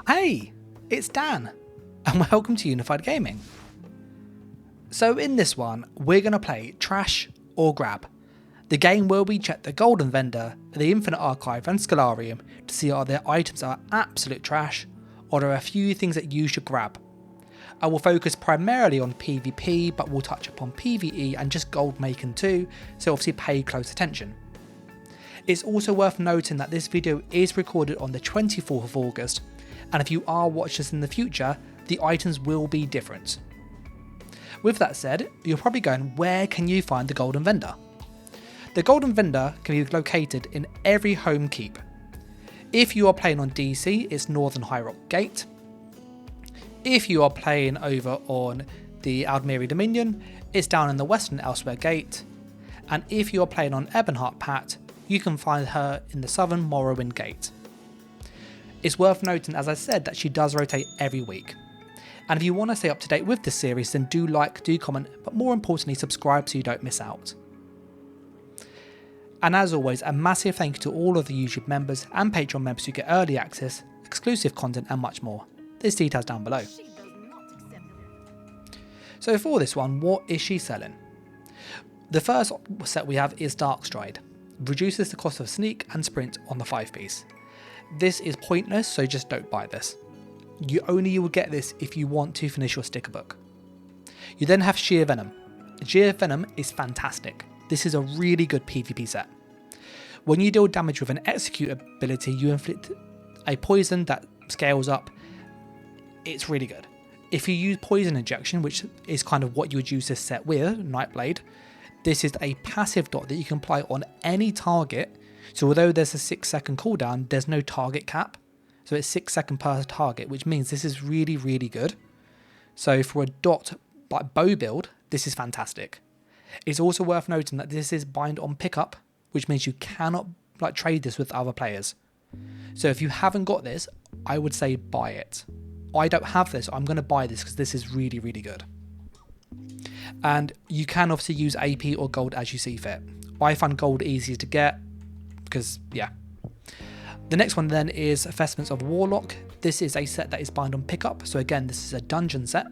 Hey, it's Dan, and welcome to Unified Gaming. So in this one, we're going to play Trash or Grab, the game where we check the Golden Vendor, the Infinite Archive and Scholarium to see are their items are absolute trash, or there are a few things that you should grab. I will focus primarily on PvP, but we'll touch upon PvE and just gold making too, so obviously pay close attention. It's also worth noting that this video is recorded on the 24th of August, and if you are watching this in the future, the items will be different. With that said, you're probably going, where can you find the Golden Vendor? The Golden Vendor can be located in every home keep. If you are playing on DC, it's Northern High Rock Gate. If you are playing over on the Aldmeri Dominion, it's down in the Western Elsewhere Gate. And if you are playing on Ebonheart Pat, you can find her in the Southern Morrowind Gate. It's worth noting, as I said, that she does rotate every week. And if you want to stay up to date with this series, then do like, do comment, but more importantly, subscribe so you don't miss out. And as always, a massive thank you to all of the YouTube members and Patreon members who get early access, exclusive content and much more. There's details down below. So for this one, what is she selling? The first set we have is Dark Stride. Reduces the cost of sneak and sprint on the 5-piece. This is pointless, so just don't buy this. You will get this if you want to finish your sticker book. You then have Sheer Venom. Sheer Venom is fantastic. This is a really good PvP set. When you deal damage with an execute ability, you inflict a poison that scales up. It's really good. If you use poison injection, which is kind of what you would use this set with, Nightblade, this is a passive dot that you can apply on any target. So although there's a 6-second cooldown, there's no target cap. So it's 6 seconds per target, which means this is really, really good. So for a dot like bow build, this is fantastic. It's also worth noting that this is bind on pickup, which means you cannot trade this with other players. So if you haven't got this, I would say buy it. I don't have this, I'm going to buy this because this is really, really good. And you can obviously use AP or gold as you see fit. I find gold easier to get because, yeah. The next one then is Vestments of Warlock. This is a set that is bind on pickup. So again, this is a dungeon set.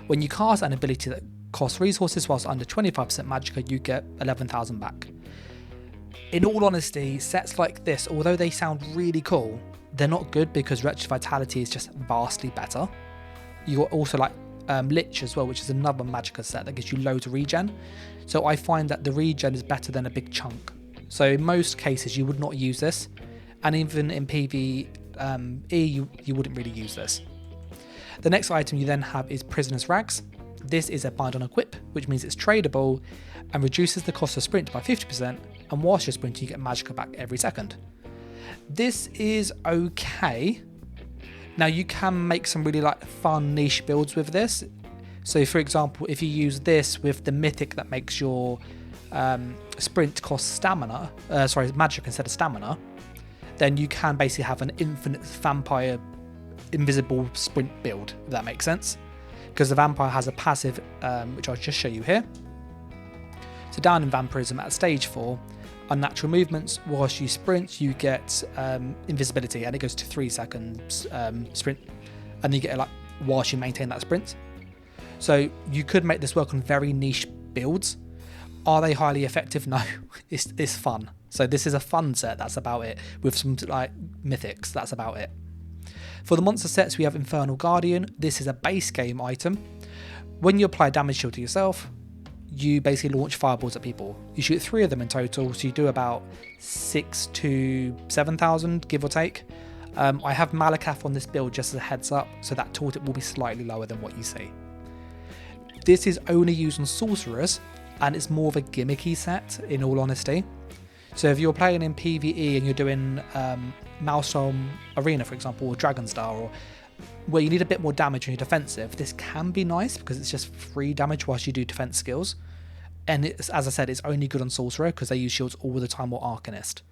When you cast an ability that costs resources whilst under 25% magicka, you get 11,000 back. In all honesty, sets like this, although they sound really cool, they're not good because Wretched Vitality is just vastly better. You got also Lich as well, which is another magicka set that gives you loads of regen. So I find that the regen is better than a big chunk. So in most cases you would not use this, and even in PvE you wouldn't really use this. The next item you then have is Prisoner's Rags. This is a bind on equip, which means it's tradable and reduces the cost of sprint by 50%, and whilst you're sprinting you get magicka back every second. This is okay. Now you can make some really fun niche builds with this. So for example, if you use this with the mythic that makes your sprint cost magic instead of stamina, then you can basically have an infinite vampire invisible sprint build, if that makes sense. Because the vampire has a passive, which I'll just show you here. So down in vampirism at stage 4, unnatural movements, whilst you sprint you get invisibility, and it goes to 3 seconds sprint, and you get it whilst you maintain that sprint. So you could make this work on very niche builds. Are they highly effective? No, it's fun. So this is a fun set, that's about it, with some mythics, that's about it. For the monster sets we have Infernal Guardian. This is a base game item. When you apply damage shield to yourself, you basically launch fireballs at people. You shoot 3 of them in total, so you do about 6,000 to 7,000, give or take. I have Malakath on this build just as a heads up, so that tooltip will be slightly lower than what you see. This is only used on sorcerers, and it's more of a gimmicky set, in all honesty. So if you're playing in PvE and you're doing Maelstrom Arena, for example, or Dragonstar, or where you need a bit more damage when you're defensive, this can be nice because it's just free damage whilst you do defense skills. And it's, as I said, it's only good on Sorcerer because they use shields all the time, or Arcanist.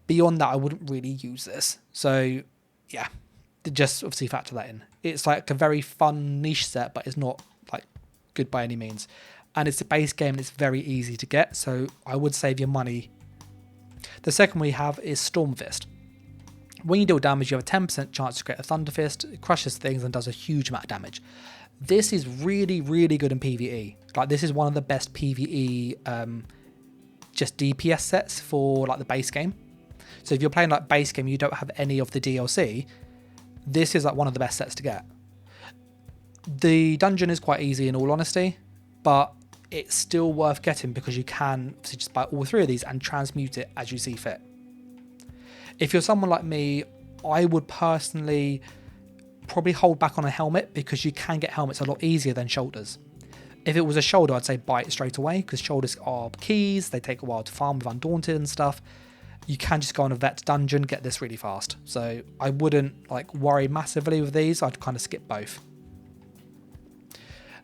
Beyond that, I wouldn't really use this. So yeah, just obviously factor that in. It's a very fun niche set, but it's not good by any means. And it's a base game and it's very easy to get, so I would save your money. The second we have is Stormfist. When you deal damage, you have a 10% chance to create a Thunder Fist. It crushes things and does a huge amount of damage. This is really, really good in PvE. Like, this is one of the best PvE just DPS sets for like the base game. So if you're playing like base game, you don't have any of the DLC, this is like one of the best sets to get. The dungeon is quite easy in all honesty, but it's still worth getting because you can obviously just buy all three of these and transmute it as you see fit. If you're someone like me, I would personally probably hold back on a helmet because you can get helmets a lot easier than shoulders. If it was a shoulder, I'd say buy it straight away because shoulders are keys. They take a while to farm with Undaunted and stuff. You can just go on a vet dungeon, get this really fast. So I wouldn't like worry massively with these. I'd kind of skip both.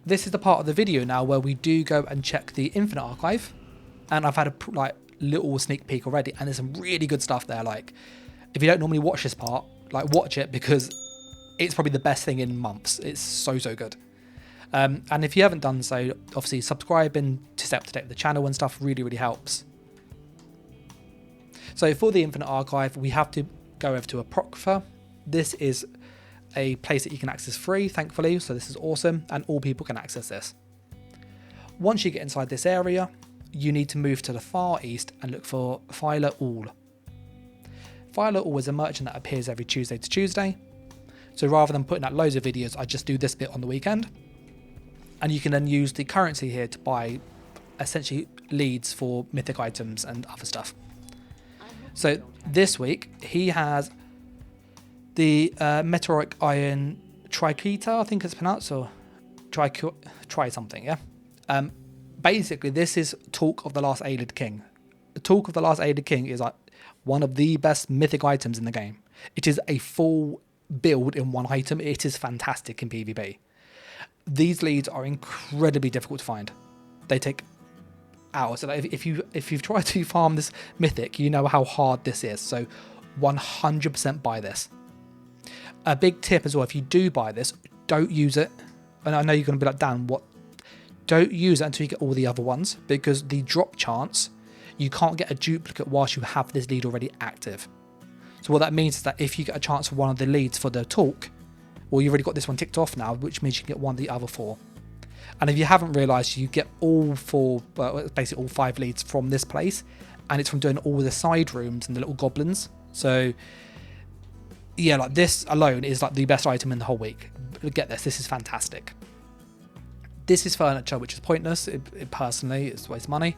This is the part of the video now where we do go and check the Infinite Archive. And I've had a like little sneak peek already, and there's some really good stuff there. Like, if you don't normally watch this part, like watch it because it's probably the best thing in months. It's so good. And if you haven't done so, obviously subscribing to stay up to date with the channel and stuff really helps. So for the Infinite Archive, we have to go over to Apocrypha. This is a place that you can access free, thankfully, so this is awesome, and all people can access this. Once you get inside this area, you need to move to the far east and look for Filer All. Filer All is a merchant that appears every Tuesday to Tuesday. So rather than putting out loads of videos, I just do this bit on the weekend. And you can then use the currency here to buy essentially leads for mythic items and other stuff. So this week he has the meteoric iron triqueta, I think it's pronounced, or try something, yeah. Basically, this is Talk of the Last Aelid King. The Talk of the Last Aelid King is like one of the best mythic items in the game. It is a full build in one item. It is fantastic in PvP. These leads are incredibly difficult to find. They take hours. So like if you've tried to farm this mythic, you know how hard this is. So 100% buy this. A big tip as well, if you do buy this, don't use it. And I know you're going to be like, Dan, what? Don't use it until you get all the other ones, because the drop chance, you can't get a duplicate whilst you have this lead already active. So what that means is that if you get a chance for one of the leads for the talk, well, you've already got this one ticked off now, which means you can get one of the other 4. And if you haven't realised, you get all 4, basically all 5 leads from this place, and it's from doing all the side rooms and the little goblins. So yeah, like this alone is like the best item in the whole week. Get this is fantastic. This is furniture, which is pointless. It personally, it's waste money.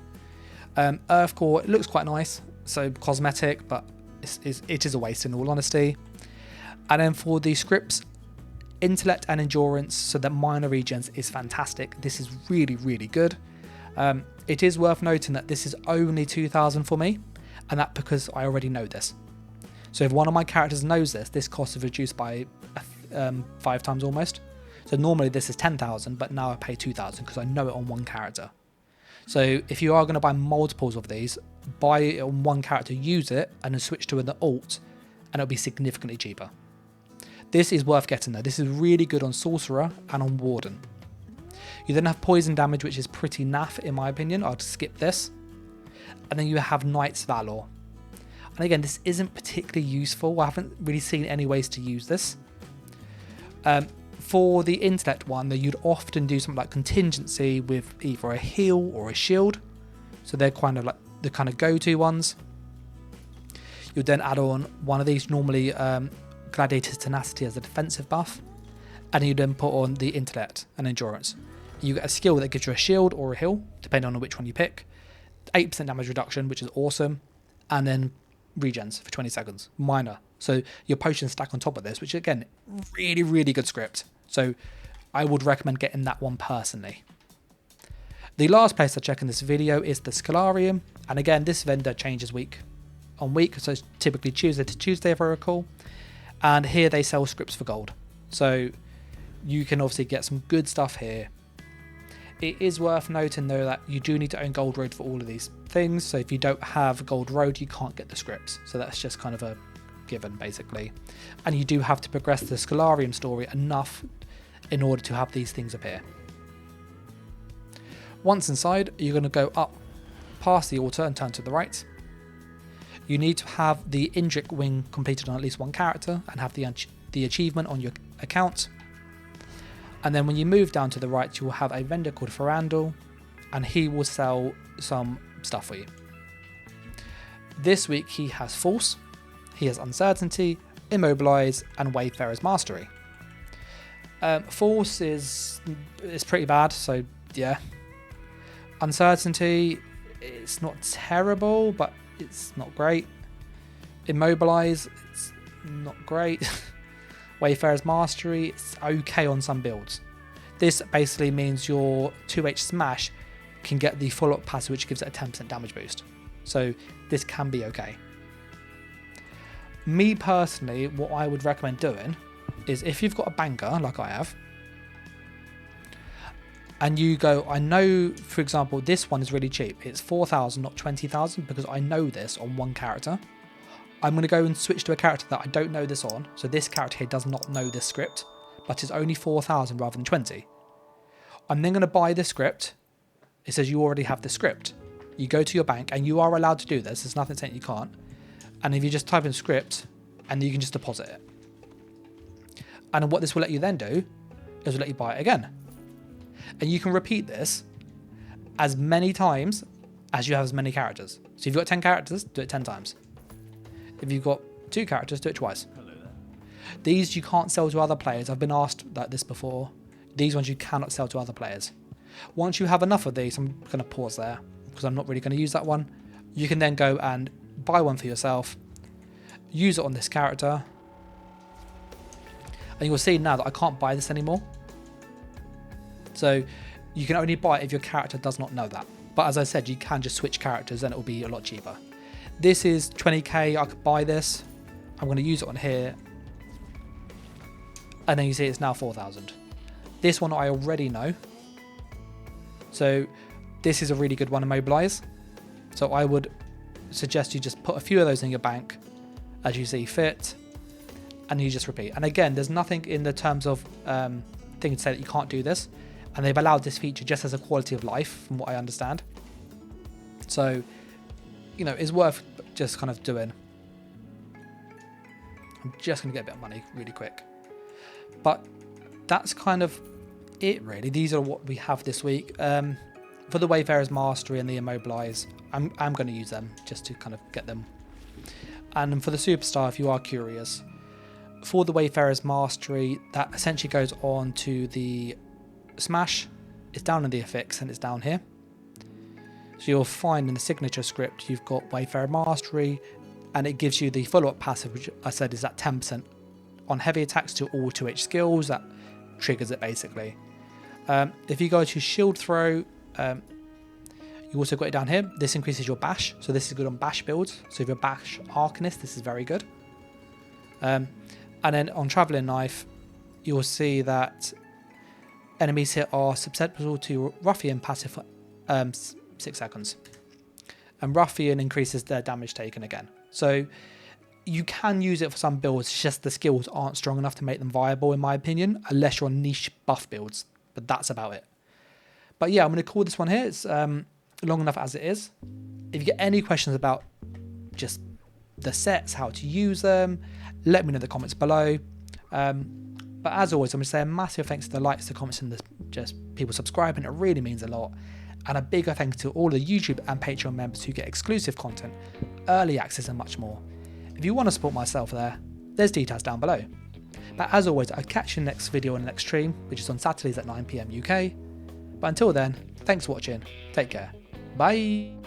Earth core, it looks quite nice, so cosmetic, but it is a waste in all honesty. And then for the scripts, intellect and endurance, so that minor regions is fantastic. This is really good. It is worth noting that this is only 2,000 for me, and that because I already know this. So if one of my characters knows this cost is reduced by 5 times almost. So normally this is 10,000, but now I pay 2,000 because I know it on one character. So if you are going to buy multiples of these, buy it on one character, use it, and then switch to an alt, and it'll be significantly cheaper. This is worth getting though. This is really good on Sorcerer and on Warden. You then have poison damage, which is pretty naff in my opinion. I'd skip this. And then you have Knight's Valor. And again, this isn't particularly useful. I haven't really seen any ways to use this. For the intellect one, though, you'd often do something like contingency with either a heal or a shield. So they're kind of like the kind of go-to ones. You'd then add on one of these, normally Gladiator's Tenacity as a defensive buff. And you then put on the intellect and endurance. You get a skill that gives you a shield or a heal, depending on which one you pick. 8% damage reduction, which is awesome. And then regens for 20 seconds. Minor. So your potions stack on top of this, which again, really good script. So I would recommend getting that one personally. The last place I check in this video is the Scholarium. And again, this vendor changes week on week. So it's typically Tuesday to Tuesday if I recall. And here they sell scripts for gold. So you can obviously get some good stuff here. It is worth noting though that you do need to own Gold Road for all of these things. So if you don't have Gold Road, you can't get the scripts. So that's just kind of a given basically. And you do have to progress the Scholarium story enough in order to have these things appear. Once inside, you're going to go up past the altar and turn to the right. You need to have the Indrik wing completed on at least one character and have the achievement on your account. And then when you move down to the right, you will have a vendor called Ferrandel, and he will sell some stuff for you. This week he has Force, he has Uncertainty, Immobilize, and Wayfarer's Mastery. Force is pretty bad, so yeah. Uncertainty, it's not terrible, but it's not great. Immobilize, it's not great. Wayfarer's Mastery, it's okay on some builds. This basically means your 2H Smash can get the follow-up passive, which gives it a 10% damage boost. So this can be okay. Me personally, what I would recommend doing is if you've got a banker like I have, and you go, I know, for example, this one is really cheap. It's 4,000, not 20,000, because I know this on one character. I'm going to go and switch to a character that I don't know this on. So this character here does not know this script, but it's only 4,000 rather than 20. I'm then going to buy this script. It says you already have the script. You go to your bank, and you are allowed to do this. There's nothing saying you can't. And if you just type in script, and you can just deposit it. And what this will let you then do is will let you buy it again. And you can repeat this as many times as you have as many characters. So if you've got 10 characters, do it 10 times. If you've got 2 characters, do it twice. These you can't sell to other players. I've been asked like this before. These ones you cannot sell to other players. Once you have enough of these, I'm going to pause there because I'm not really going to use that one. You can then go and buy one for yourself, use it on this character, and you'll see now that I can't buy this anymore. So you can only buy it if your character does not know that. But as I said, you can just switch characters and it will be a lot cheaper. This is 20k, I could buy this. I'm going to use it on here. And then you see it's now 4,000. This one I already know. So this is a really good one, Immobilize. So I would suggest you just put a few of those in your bank as you see fit. And you just repeat. And again, there's nothing in the terms of thing to say that you can't do this. And they've allowed this feature just as a quality of life, from what I understand. So, you know, it's worth just kind of doing. I'm just going to get a bit of money really quick. But that's kind of it, really. These are what we have this week. For the Wayfarer's Mastery and the Immobilize, I'm going to use them just to kind of get them. And for the Superstar, if you are curious, for the Wayfarer's Mastery, that essentially goes on to the Smash. It's down in the affix and it's down here. So you'll find in the signature script you've got Wayfarer Mastery, and it gives you the follow-up passive, which I said is at 10% on heavy attacks to all 2H skills. That triggers it basically. If you go to Shield Throw, you also got it down here. This increases your bash, so this is good on bash builds. So if you're a bash arcanist, this is very good. And then on Travelling Knife, you'll see that enemies here are susceptible to Ruffian passive for 6 seconds. And Ruffian increases their damage taken again. So you can use it for some builds, it's just the skills aren't strong enough to make them viable, in my opinion, unless you're on niche buff builds. But that's about it. But yeah, I'm going to call this one here. It's long enough as it is. If you get any questions about just the sets, how to use them, let me know in the comments below. But as always, I'm going to say a massive thanks to the likes, the comments, and just people subscribing. It really means a lot. And a bigger thanks to all the YouTube and Patreon members who get exclusive content, early access, and much more. If you want to support myself there's details down below. But as always, I'll catch you in the next video and the next stream, which is on Saturdays at 9 PM UK. But until then, thanks for watching. Take care. Bye.